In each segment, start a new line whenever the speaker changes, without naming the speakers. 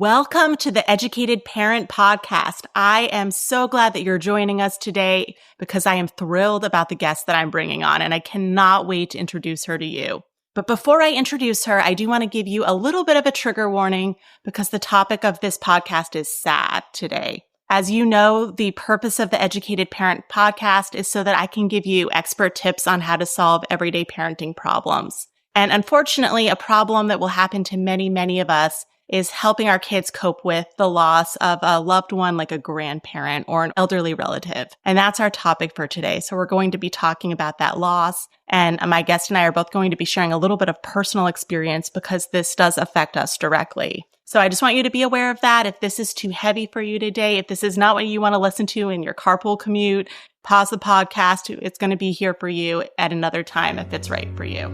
Welcome to the Educated Parent Podcast. I am so glad that you're joining us today because I am thrilled about the guest that I'm bringing on, and I cannot wait to introduce her to you. But before I introduce her, I do want to give you a little bit of a trigger warning because the topic of this podcast is sad today. As you know, the purpose of the Educated Parent Podcast is so that I can give you expert tips on how to solve everyday parenting problems. And unfortunately, a problem that will happen to many of us is helping our kids cope with the loss of a loved one like a grandparent or an elderly relative. And that's our topic for today. So we're going to be talking about that loss. And my guest and I are both going to be sharing a little bit of personal experience because this does affect us directly. So I just want you to be aware of that. If this is too heavy for you today, if this is not what you want to listen to in your carpool commute, pause the podcast. It's going to be here for you at another time if it's right for you.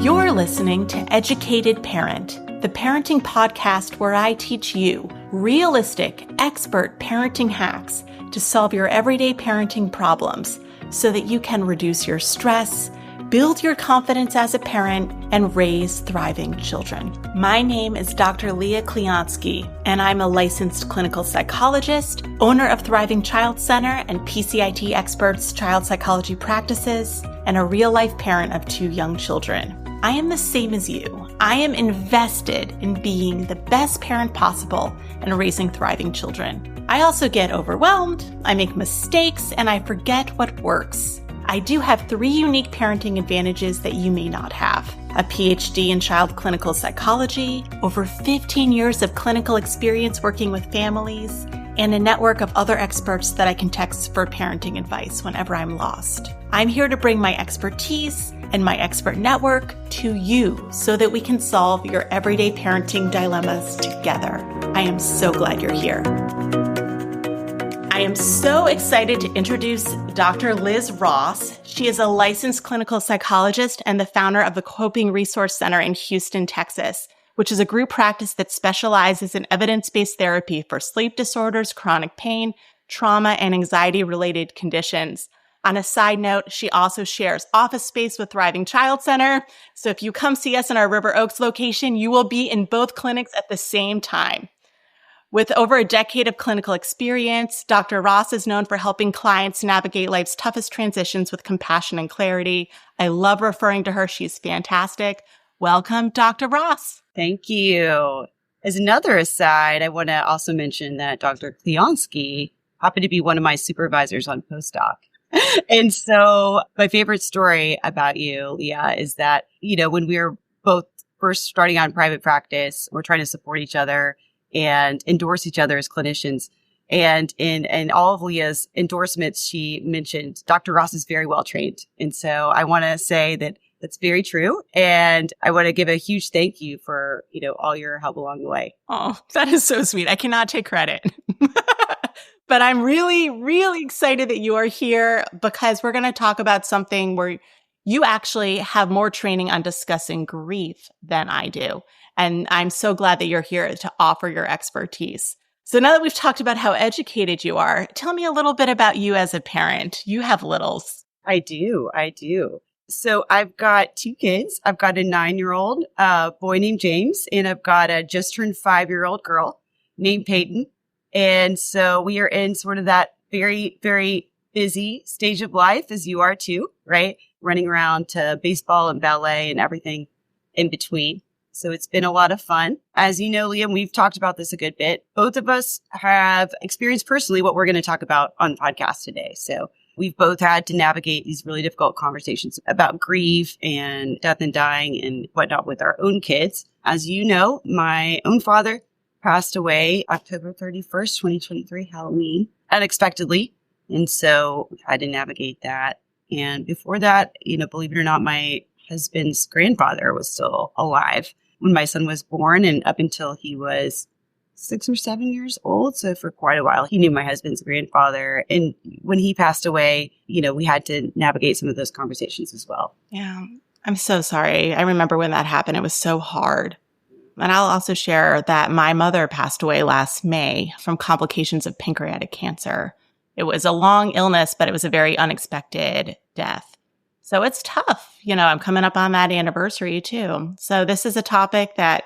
You're listening to Educated Parent, the parenting podcast where I teach you realistic, expert parenting hacks to solve your everyday parenting problems so that you can reduce your stress, build your confidence as a parent, and raise thriving children. My name is Dr. Leah Kliansky, and I'm a licensed clinical psychologist, owner of Thriving Child Center and PCIT Experts Child Psychology Practices, and a real-life parent of 2 young children. I am the same as you. I am invested in being the best parent possible and raising thriving children. I also get overwhelmed, I make mistakes, and I forget what works. I do have 3 unique parenting advantages that you may not have: a PhD in child clinical psychology, over 15 years of clinical experience working with families, and a network of other experts that I can text for parenting advice whenever I'm lost. I'm here to bring my expertise and my expert network to you so that we can solve your everyday parenting dilemmas together. I am so glad you're here. I am so excited to introduce Dr. Liz Ross. She is a licensed clinical psychologist and the founder of the Coping Resource Center in Houston, Texas, which is a group practice that specializes in evidence-based therapy for sleep disorders, chronic pain, trauma, and anxiety-related conditions. On a side note, she also shares office space with Thriving Child Center. So if you come see us in our River Oaks location, you will be in both clinics at the same time. With over a decade of clinical experience, Dr. Ross is known for helping clients navigate life's toughest transitions with compassion and clarity. I love referring to her. She's fantastic. Welcome, Dr. Ross.
Thank you. As another aside, I want to also mention that Dr. Kliansky happened to be one of my supervisors on postdoc. And so my favorite story about you, Leah, is that, when we were both first starting out in private practice, we're trying to support each other and endorse each other as clinicians. And in all of Leah's endorsements, she mentioned Dr. Ross is very well trained. And so I want to say that that's very true. And I want to give a huge thank you for, all your help along the way.
Oh, that is so sweet. I cannot take credit. But I'm really excited that you are here because we're going to talk about something where you actually have more training on discussing grief than I do. And I'm so glad that you're here to offer your expertise. So now that we've talked about how educated you are, tell me a little bit about you as a parent. You have littles.
I do. So I've got 2 kids. I've got a 9-year-old boy named James, and I've got a just turned 5-year-old girl named Peyton. And so we are in sort of that very, very busy stage of life, as you are too, right? Running around to baseball and ballet and everything in between. So it's been a lot of fun. As you know, Liam, we've talked about this a good bit. Both of us have experienced personally what we're going to talk about on the podcast today. So we've both had to navigate these really difficult conversations about grief and death and dying and whatnot with our own kids. As you know, my own father passed away October 31st, 2023, Halloween, unexpectedly. And so we had to navigate that. And before that, believe it or not, my husband's grandfather was still alive when my son was born and up until he was 6 or 7 years old. So for quite a while, he knew my husband's grandfather. And when he passed away, we had to navigate some of those conversations as well.
Yeah, I'm so sorry. I remember when that happened. It was so hard. And I'll also share that my mother passed away last May from complications of pancreatic cancer. It was a long illness, but it was a very unexpected death. So it's tough. I'm coming up on that anniversary too. So this is a topic that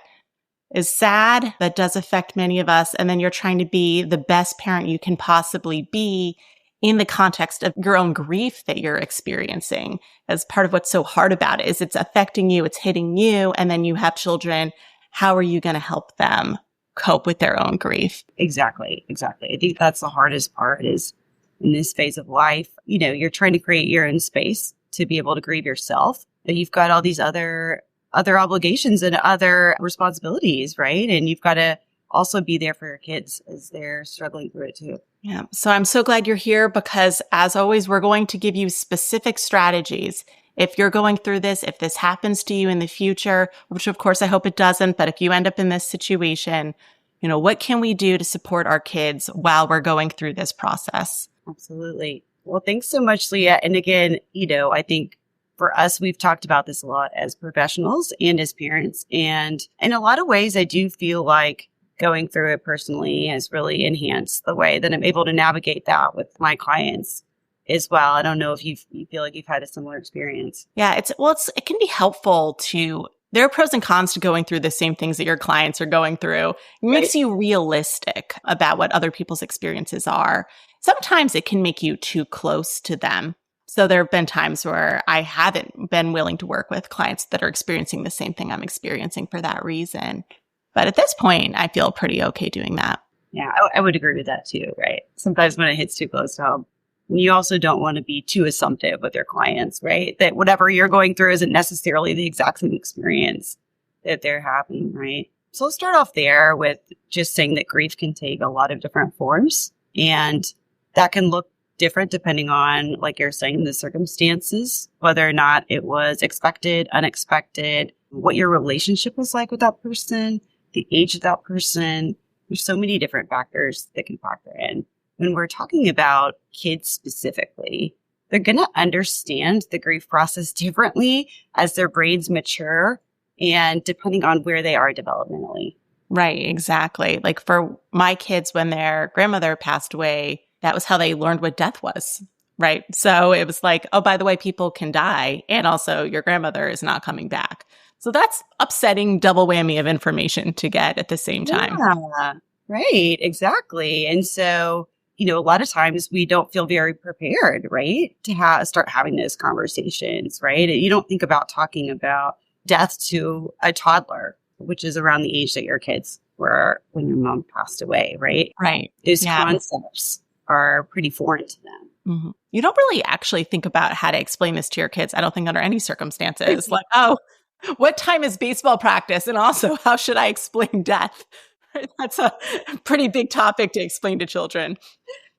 is sad. That does affect many of us. And then you're trying to be the best parent you can possibly be in the context of your own grief that you're experiencing. As part of what's so hard about it is it's affecting you, it's hitting you, and then you have children. How are you going to help them cope with their own grief?
Exactly. I think that's the hardest part is in this phase of life, you're trying to create your own space to be able to grieve yourself, but you've got all these other obligations and other responsibilities, right? And you've got to also be there for your kids as they're struggling through it too.
Yeah. So I'm so glad you're here because as always, we're going to give you specific strategies. If you're going through this, if this happens to you in the future, which of course I hope it doesn't, but if you end up in this situation, what can we do to support our kids while we're going through this process?
Absolutely. Well, thanks so much, Leah. And again, I think for us, we've talked about this a lot as professionals and as parents. And in a lot of ways, I do feel like going through it personally has really enhanced the way that I'm able to navigate that with my clients as well. I don't know if you feel like you've had a similar experience.
Yeah, it can be helpful there are pros and cons to going through the same things that your clients are going through. It makes you realistic about what other people's experiences are. Sometimes it can make you too close to them. So there have been times where I haven't been willing to work with clients that are experiencing the same thing I'm experiencing for that reason. But at this point, I feel pretty okay doing that.
Yeah, I would agree with that too, right? Sometimes when it hits too close to home, you also don't want to be too assumptive with your clients, right? That whatever you're going through isn't necessarily the exact same experience that they're having, right? So let's start off there with just saying that grief can take a lot of different forms. And that can look different depending on, like you're saying, the circumstances, whether or not it was expected, unexpected, what your relationship was like with that person, the age of that person. There's so many different factors that can factor in. When we're talking about kids specifically, they're going to understand the grief process differently as their brains mature and depending on where they are developmentally.
Right, exactly. Like for my kids, when their grandmother passed away, that was how they learned what death was, right? So it was like, oh, by the way, people can die. And also your grandmother is not coming back. So that's upsetting double whammy of information to get at the same time.
Yeah, right, exactly. And so, a lot of times we don't feel very prepared, right, to start having those conversations, right? You don't think about talking about death to a toddler, which is around the age that your kids were when your mom passed away, right?
Right.
Those concepts are pretty foreign to them.
Mm-hmm. You don't really actually think about how to explain this to your kids, I don't think, under any circumstances. Like, oh, what time is baseball practice? And also, how should I explain death? That's a pretty big topic to explain to children.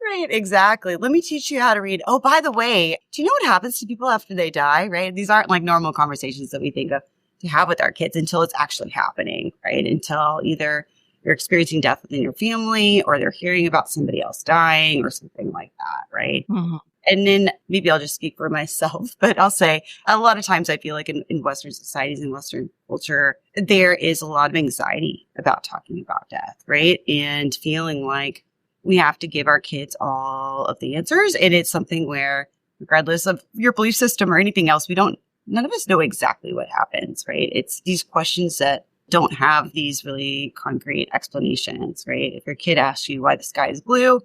Right, exactly. Let me teach you how to read. Oh, by the way, do you know what happens to people after they die, right? These aren't like normal conversations that we think of to have with our kids until it's actually happening, right? Until either you're experiencing death within your family or they're hearing about somebody else dying or something like that, right?
Mm-hmm.
And then maybe I'll just speak for myself, but I'll say a lot of times I feel like in Western societies and Western culture, there is a lot of anxiety about talking about death, right? And feeling like we have to give our kids all of the answers. And it's something where, regardless of your belief system or anything else, none of us know exactly what happens, right? It's these questions that don't have these really concrete explanations, right? If your kid asks you why the sky is blue,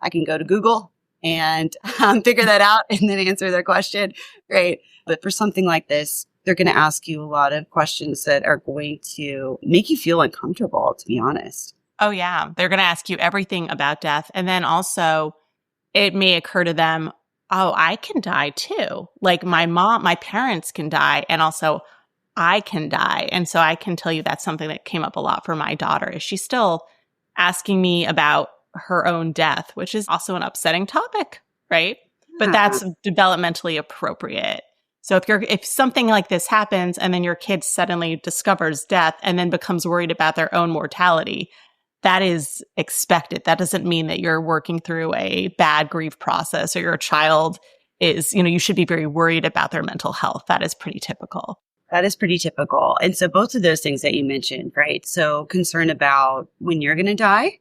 I can go to Google and figure that out and then answer their question, right? But for something like this, they're going to ask you a lot of questions that are going to make you feel uncomfortable, to be honest.
Oh, yeah. They're going to ask you everything about death. And then also it may occur to them, oh, I can die too. Like my parents can die. And also I can die. And so I can tell you that's something that came up a lot for my daughter. Is she's still asking me about her own death, which is also an upsetting topic, right? Yeah. But that's developmentally appropriate. So if something like this happens and then your kid suddenly discovers death and then becomes worried about their own mortality, that is expected. That doesn't mean that you're working through a bad grief process or your child is, you should be very worried about their mental health. That is pretty typical.
That is pretty typical. And so both of those things that you mentioned, right? So concern about when you're going to die,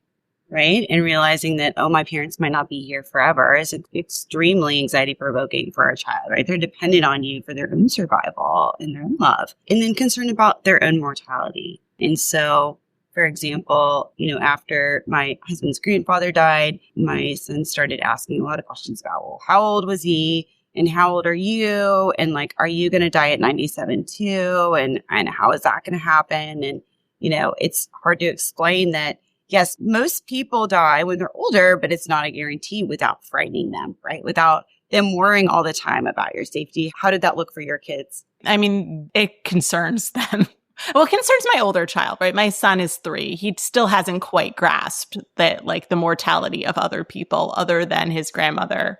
right? And realizing that, oh, my parents might not be here forever is extremely anxiety provoking for a child, right? They're dependent on you for their own survival and their own love. And then concern about their own mortality. And so For example, after my husband's grandfather died, my son started asking a lot of questions about, well, how old was he? And how old are you? And like, are you going to die at 97 too? And how is that going to happen? And, it's hard to explain that, yes, most people die when they're older, but it's not a guarantee without frightening them, right? Without them worrying all the time about your safety. How did that look for your kids?
I mean, it concerns them. Well, it concerns my older child, right? My son is 3. He still hasn't quite grasped that, like, the mortality of other people other than his grandmother.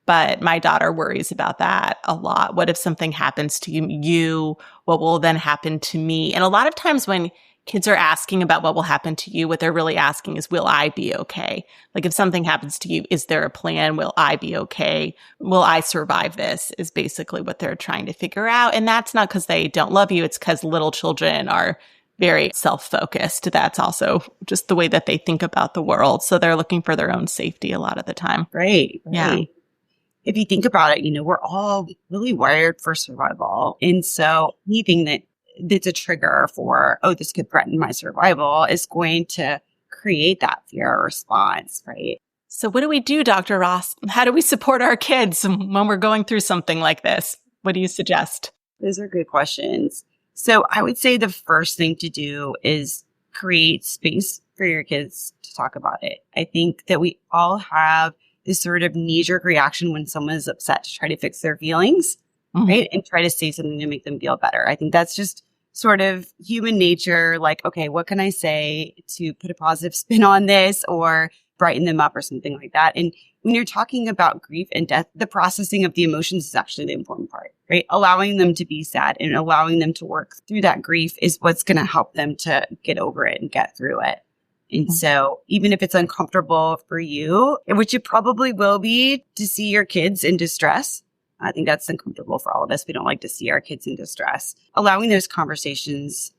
But my daughter worries about that a lot. What if something happens to you? What will then happen to me? And a lot of times when kids are asking about what will happen to you, what they're really asking is, will I be okay? Like, if something happens to you, is there a plan? Will I be okay? Will I survive this? Is basically what they're trying to figure out. And that's not because they don't love you. It's because little children are very self-focused. That's also just the way that they think about the world. So they're looking for their own safety a lot of the time.
Right.
Yeah.
If you think about it, we're all really wired for survival. And so anything that's a trigger for, oh, this could threaten my survival is going to create that fear response, right?
So what do we do, Dr. Ross? How do we support our kids when we're going through something like this? What do you suggest?
Those are good questions. So I would say the first thing to do is create space for your kids to talk about it. I think that we all have this sort of knee-jerk reaction when someone is upset to try to fix their feelings, right? And try to say something to make them feel better. I think that's just sort of human nature. Like, okay, what can I say to put a positive spin on this or brighten them up or something like that? And when you're talking about grief and death, the processing of the emotions is actually the important part, right? Allowing them to be sad and allowing them to work through that grief is what's going to help them to get over it and get through it. And so even if it's uncomfortable for you, which it probably will be to see your kids in distress, I think that's uncomfortable for all of us. We don't like to see our kids in distress. Allowing those conversations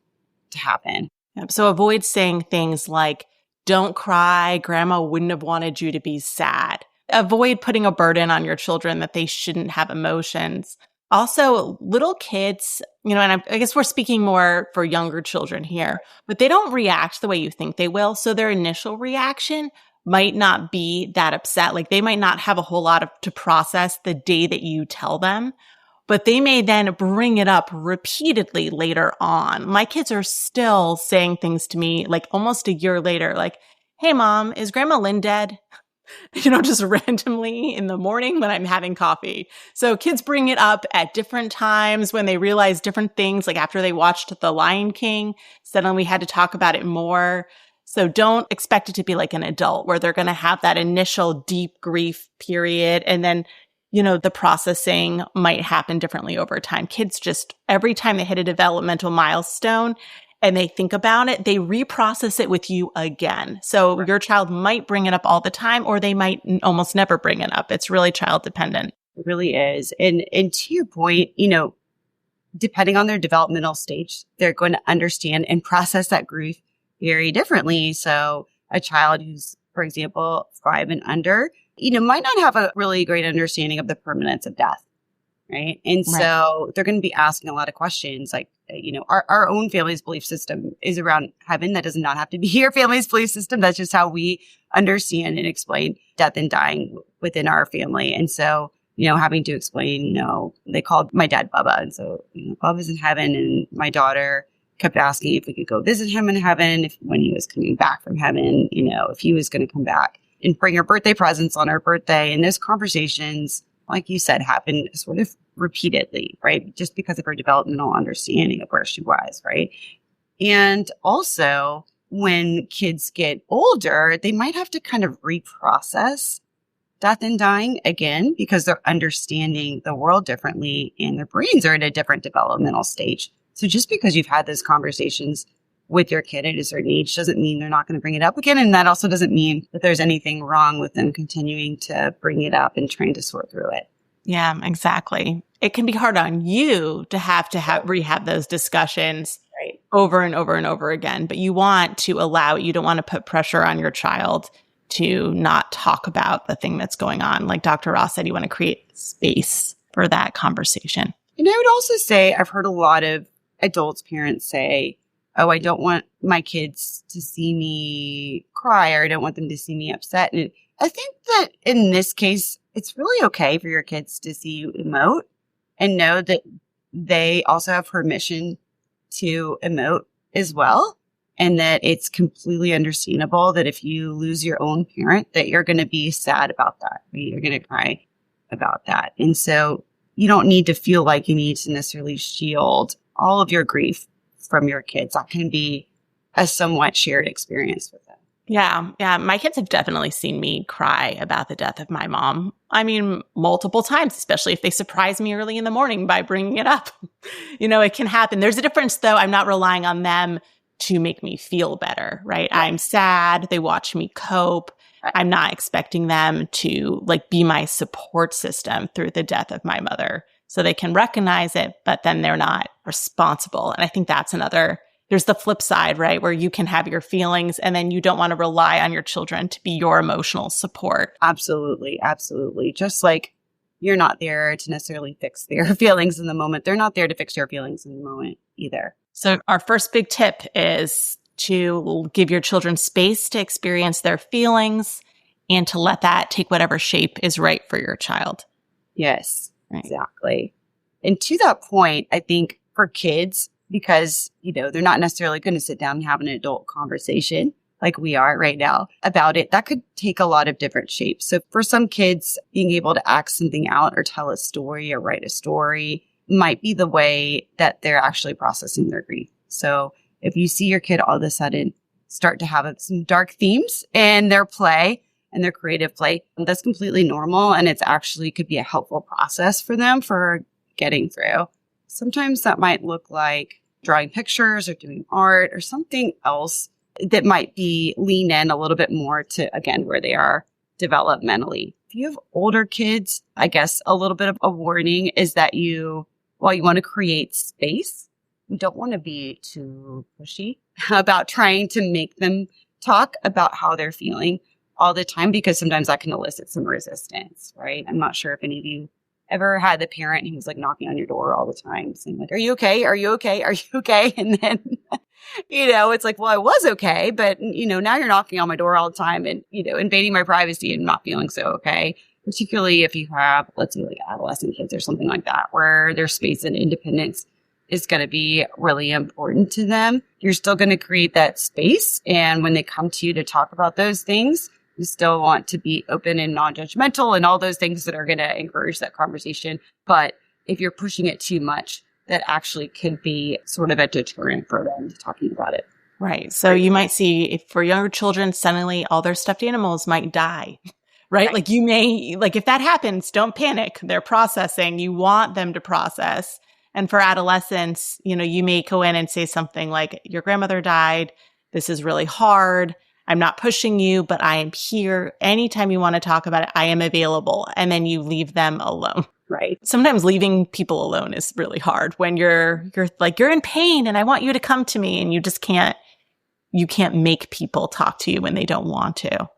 to happen.
So avoid saying things like, don't cry, grandma wouldn't have wanted you to be sad. Avoid putting a burden on your children that they shouldn't have emotions. Also, little kids, and I guess we're speaking more for younger children here, but they don't react the way you think they will. So their initial reaction might not be that upset. Like, they might not have a whole lot to process the day that you tell them, but they may then bring it up repeatedly later on. My kids are still saying things to me like almost a year later, like, hey, Mom, is Grandma Lynn dead? Just randomly in the morning when I'm having coffee. So kids bring it up at different times when they realize different things, like after they watched The Lion King, suddenly we had to talk about it more. So don't expect it to be like an adult where they're going to have that initial deep grief period. And then, the processing might happen differently over time. Kids just, every time they hit a developmental milestone, and they think about it, they reprocess it with you again. So your child might bring it up all the time, or they might almost never bring it up. It's really child dependent.
It really is. And to your point, depending on their developmental stage, they're going to understand and process that grief very differently. So a child who's, for example, 5 and under, might not have a really great understanding of the permanence of death. Right. And so they're going to be asking a lot of questions like, our own family's belief system is around heaven. That does not have to be your family's belief system. That's just how we understand and explain death and dying within our family. And so, having to explain, they called my dad Bubba. And so, Bubba's in heaven. And my daughter kept asking if we could go visit him in heaven, when he was coming back from heaven, if he was going to come back and bring her birthday presents on her birthday. And those conversations, like you said, happened sort of repeatedly, right? Just because of her developmental understanding of where she was, right? And also, when kids get older, they might have to kind of reprocess death and dying again because they're understanding the world differently and their brains are at a different developmental stage. So just because you've had those conversations with your kid at a certain age doesn't mean they're not going to bring it up again. And that also doesn't mean that there's anything wrong with them continuing to bring it up and trying to sort through it.
Yeah, exactly. It can be hard on you to have rehab those discussions over and over and over again, but you want to allow it. You don't want to put pressure on your child to not talk about the thing that's going on. Like Dr. Ross said, you want to create space for that conversation.
And I would also say I've heard a lot of adults, parents say, oh, I don't want my kids to see me cry, or I don't want them to see me upset. And I think that in this case, it's really okay for your kids to see you emote and know that they also have permission to emote as well. And that it's completely understandable that if you lose your own parent, that you're going to be sad about that. Right? You're going to cry about that. And so you don't need to feel like you need to necessarily shield all of your grief from your kids. That can be a somewhat shared experience with them.
Yeah. Yeah. My kids have definitely seen me cry about the death of my mom. I mean, multiple times, especially if they surprise me early in the morning by bringing it up. It can happen. There's a difference, though. I'm not relying on them to make me feel better, right? Yeah. I'm sad. They watch me cope. Right. I'm not expecting them to be my support system through the death of my mother. So they can recognize it, but then they're not responsible. And I think that's there's the flip side, right? Where you can have your feelings and then you don't want to rely on your children to be your emotional support.
Absolutely. Absolutely. Just like you're not there to necessarily fix their feelings in the moment. They're not there to fix your feelings in the moment either.
So our first big tip is to give your children space to experience their feelings and to let that take whatever shape is right for your child.
Yes, right. Exactly. And to that point, I think for kids, because, they're not necessarily going to sit down and have an adult conversation like we are right now about it, that could take a lot of different shapes. So for some kids, being able to act something out or tell a story or write a story might be the way that they're actually processing their grief. So if you see your kid all of a sudden start to have some dark themes in their play and their creative play, that's completely normal. And it's actually could be a helpful process for them for getting through. Sometimes that might look like drawing pictures or doing art or something else that might be lean in a little bit more to, again, where they are developmentally. If you have older kids, I guess a little bit of a warning is that while you want to create space, you don't want to be too pushy about trying to make them talk about how they're feeling all the time, because sometimes that can elicit some resistance, right? I'm not sure if any of you ever had the parent who was knocking on your door all the time saying are you okay? Are you okay? Are you okay? And then, it's well, I was okay, but now you're knocking on my door all the time and, invading my privacy and not feeling so okay. Particularly if you have, let's say adolescent kids or something like that, where their space and independence is going to be really important to them. You're still going to create that space. And when they come to you to talk about those things, you still want to be open and non-judgmental and all those things that are going to encourage that conversation. But if you're pushing it too much, that actually could be sort of a deterrent for them to talking about it.
Right. So you might see if for younger children, suddenly all their stuffed animals might die. Right? You may, if that happens, don't panic. They're processing. You want them to process. And for adolescents, you may go in and say something like, your grandmother died. This is really hard. I'm not pushing you, but I am here. Anytime you want to talk about it, I am available. And then you leave them alone.
Right.
Sometimes leaving people alone is really hard when you're in pain and I want you to come to me, and you just can't make people talk to you when they don't want to.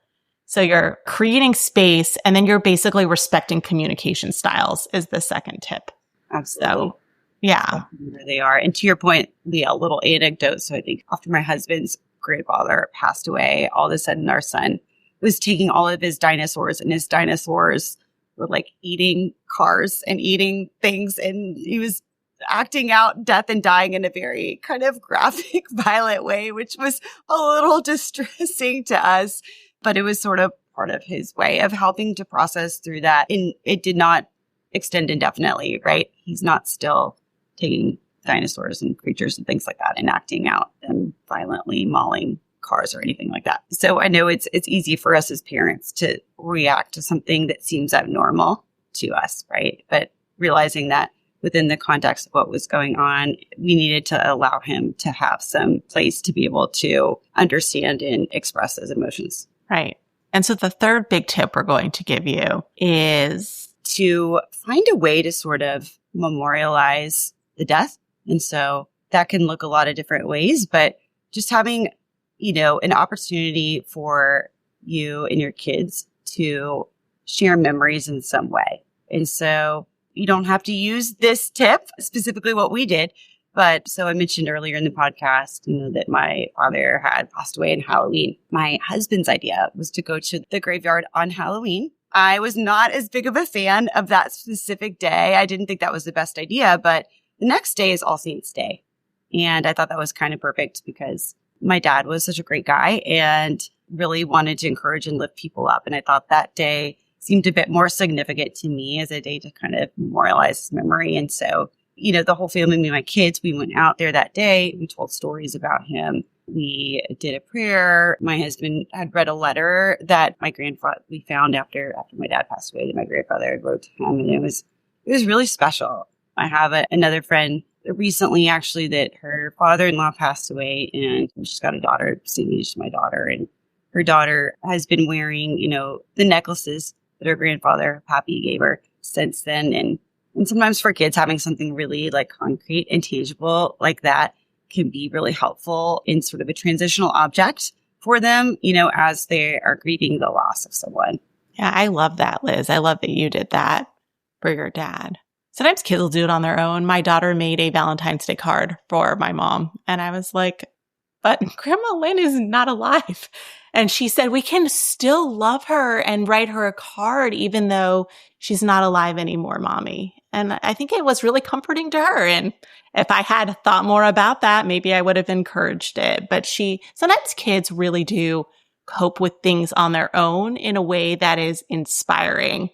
So you're creating space, and then you're basically respecting communication styles is the second tip.
Absolutely.
So, yeah.
Where they are. And to your point, a little anecdote. So I think after my husband's grandfather passed away, all of a sudden our son was taking all of his dinosaurs, and his dinosaurs were eating cars and eating things. And he was acting out death and dying in a very kind of graphic, violent way, which was a little distressing to us. But it was sort of part of his way of helping to process through that. And it did not extend indefinitely, right? He's not still taking dinosaurs and creatures and things like that and acting out and violently mauling cars or anything like that. So I know it's easy for us as parents to react to something that seems abnormal to us, right? But realizing that within the context of what was going on, we needed to allow him to have some place to be able to understand and express those emotions.
Right. And so the third big tip we're going to give you is
to find a way to sort of memorialize the death. And so that can look a lot of different ways, but just having, an opportunity for you and your kids to share memories in some way. And so you don't have to use this tip, specifically what we did, But so I mentioned earlier in the podcast, that my father had passed away on Halloween. My husband's idea was to go to the graveyard on Halloween. I was not as big of a fan of that specific day. I didn't think that was the best idea, but the next day is All Saints Day. And I thought that was kind of perfect because my dad was such a great guy and really wanted to encourage and lift people up. And I thought that day seemed a bit more significant to me as a day to kind of memorialize his memory. And so, the whole family, me and my kids, we went out there that day. We told stories about him. We did a prayer. My husband had read a letter that we found after my dad passed away, that my grandfather had wrote to him. And it was really special. I have another friend recently, actually, that her father-in-law passed away, and she's got a daughter, same age as my daughter. And her daughter has been wearing, the necklaces that her grandfather, Pappy, gave her since then. And sometimes for kids, having something really like concrete and tangible like that can be really helpful in sort of a transitional object for them, as they are grieving the loss of someone.
Yeah, I love that, Liz. I love that you did that for your dad. Sometimes kids will do it on their own. My daughter made a Valentine's Day card for my mom. And I was like, but Grandma Lynn is not alive. And she said, we can still love her and write her a card, even though she's not alive anymore, Mommy. And I think it was really comforting to her. And if I had thought more about that, maybe I would have encouraged it. But sometimes kids really do cope with things on their own in a way that is inspiring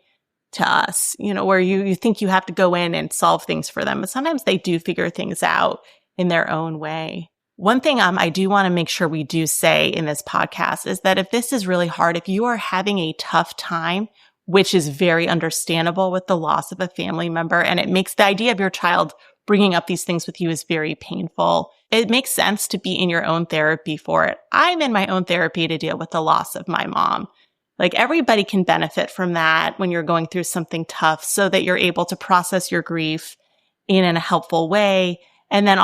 to us, where you think you have to go in and solve things for them. But sometimes they do figure things out in their own way. One thing I do want to make sure we do say in this podcast is that if this is really hard, if you are having a tough time, which is very understandable with the loss of a family member, and it makes the idea of your child bringing up these things with you is very painful, it makes sense to be in your own therapy for it. I'm in my own therapy to deal with the loss of my mom. Like, everybody can benefit from that when you're going through something tough, so that you're able to process your grief in a helpful way. And then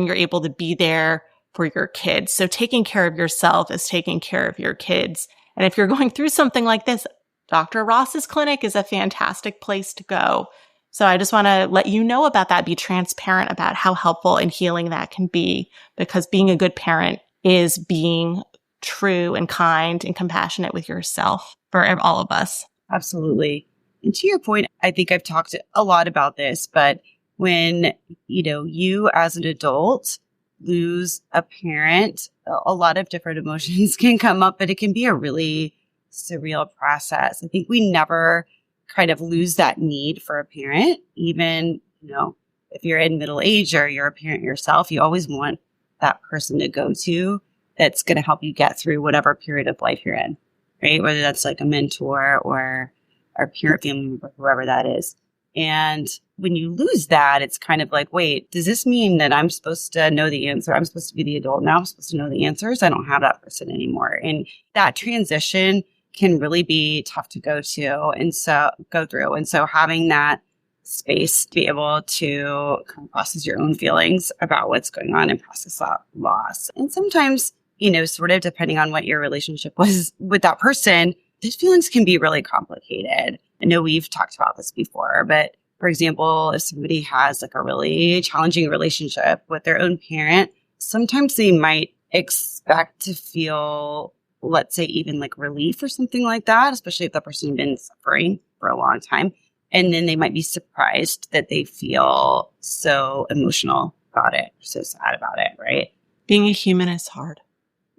you're able to be there for your kids. So taking care of yourself is taking care of your kids. And if you're going through something like this, Dr. Ross's clinic is a fantastic place to go. So I just want to let you know about that, be transparent about how helpful and healing that can be, because being a good parent is being true and kind and compassionate with yourself for all of us.
Absolutely. And to your point, I think I've talked a lot about this, but when, you as an adult lose a parent, a lot of different emotions can come up, but it can be a really surreal process. I think we never kind of lose that need for a parent. Even, if you're in middle age or you're a parent yourself, you always want that person to go to that's going to help you get through whatever period of life you're in, right? Whether that's like a mentor or a parent, family member, whoever that is. And when you lose that, it's kind of like, wait, does this mean that I'm supposed to know the answer? I'm supposed to be the adult now. I'm supposed to know the answers. I don't have that person anymore. And that transition can really be tough to go through. And so having that space to be able to kind of process your own feelings about what's going on and process that loss. And sometimes, sort of depending on what your relationship was with that person, these feelings can be really complicated. I know we've talked about this before, but for example, if somebody has like a really challenging relationship with their own parent, sometimes they might expect to feel, let's say, even like relief or something like that, especially if the person has been suffering for a long time. And then they might be surprised that they feel so emotional about it, so sad about it, right?
Being a human is hard.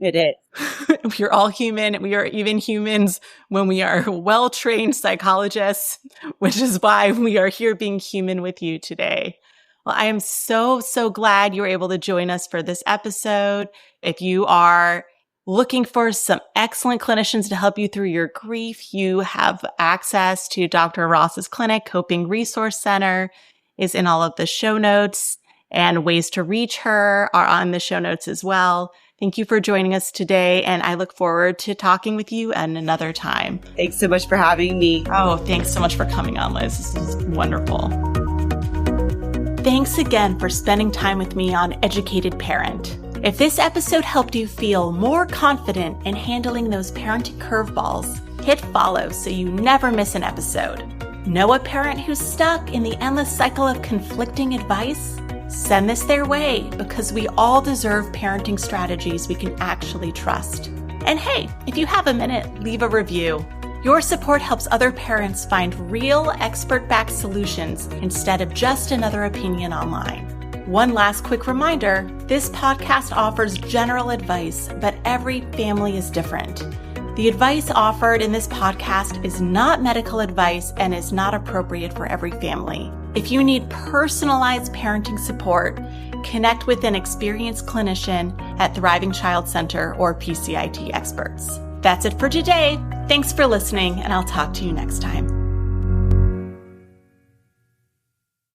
It is.
We're all human. We are even humans when we are well-trained psychologists, which is why we are here being human with you today. Well, I am so, so glad you were able to join us for this episode. If you are looking for some excellent clinicians to help you through your grief, you have access to Dr. Ross's clinic. Coping Resource Center is in all of the show notes, and ways to reach her are on the show notes as well. Thank you for joining us today, and I look forward to talking with you at another time.
Thanks so much for having me.
Oh, thanks so much for coming on, Liz. This is wonderful. Thanks again for spending time with me on Educated Parent. If this episode helped you feel more confident in handling those parenting curveballs, hit follow so you never miss an episode. Know a parent who's stuck in the endless cycle of conflicting advice? Send this their way because we all deserve parenting strategies we can actually trust. And hey, if you have a minute, leave a review. Your support helps other parents find real expert-backed solutions instead of just another opinion online. One last quick reminder, this podcast offers general advice, but every family is different. The advice offered in this podcast is not medical advice and is not appropriate for every family. If you need personalized parenting support, connect with an experienced clinician at Thriving Child Center or PCIT experts. That's it for today. Thanks for listening, and I'll talk to you next time.